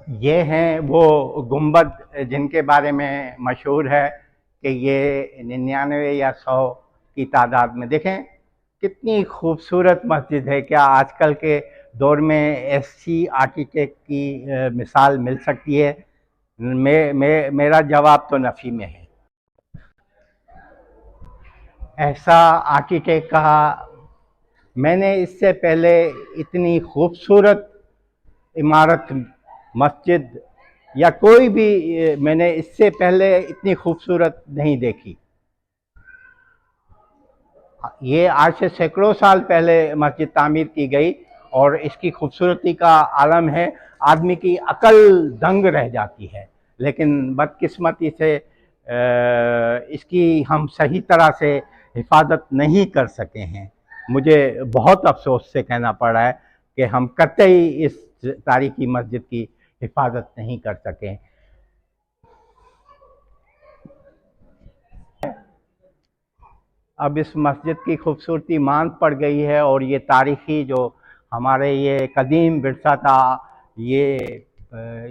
ये हैं वो गुंबद जिनके बारे में मशहूर है कि ये 99 या 100 की तादाद में। देखें कितनी खूबसूरत मस्जिद है। क्या आजकल के दौर में ऐसी आर्किटेक्ट की मिसाल मिल सकती है? मेरा जवाब तो नफ़ी में है। ऐसा आर्किटेक्ट का मैंने इससे पहले इतनी खूबसूरत इमारत, मस्जिद या कोई भी मैंने इससे पहले इतनी खूबसूरत नहीं देखी। ये आज से सैकड़ों साल पहले मस्जिद तामीर की गई और इसकी खूबसूरती का आलम है। आदमी की अकल दंग रह जाती है। लेकिन बदकिस्मती से इसकी हम सही तरह से हिफाजत नहीं कर सके हैं। मुझे बहुत अफसोस से कहना पड़ा है कि हम कतई इस तारीखी मस्जिद की हिफाजत नहीं कर सके। अब इस मस्जिद की खूबसूरती मांद पड़ गई है और ये तारीखी जो हमारे ये कदीम विरसा था, ये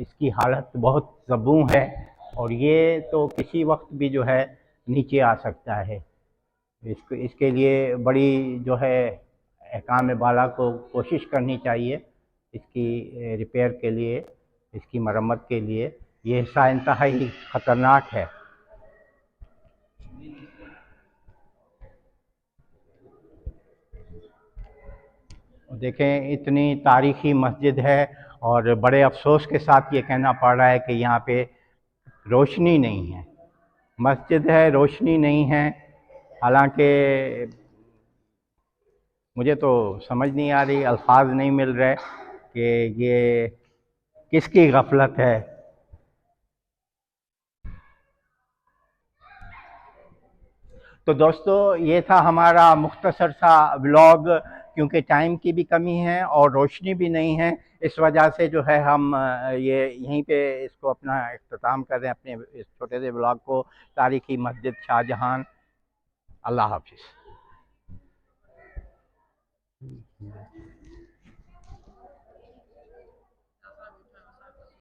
इसकी हालत बहुत ज़बूं है और ये तो किसी वक्त भी जो है नीचे आ सकता है। इसके लिए बड़ी जो है अहकाम बाला को कोशिश करनी चाहिए इसकी रिपेयर के लिए, इसकी मरम्मत के लिए। ये हिस्सा इंतहाई ख़तरनाक है। देखें इतनी तारीखी मस्जिद है और बड़े अफसोस के साथ ये कहना पड़ रहा है कि यहाँ पे रोशनी नहीं है। मस्जिद है, रोशनी नहीं है। हालांकि मुझे तो समझ नहीं आ रही, अल्फाज नहीं मिल रहे कि ये किसकी गफलत है। तो दोस्तों ये था हमारा मुख्तसर सा व्लॉग। क्योंकि टाइम की भी कमी है और रोशनी भी नहीं है, इस वजह से जो है हम ये यहीं पे इसको अपना इख्तिताम कर रहे हैं, अपने इस छोटे से व्लॉग को। तारीखी मस्जिद शाहजहां। अल्लाह हाफिज़।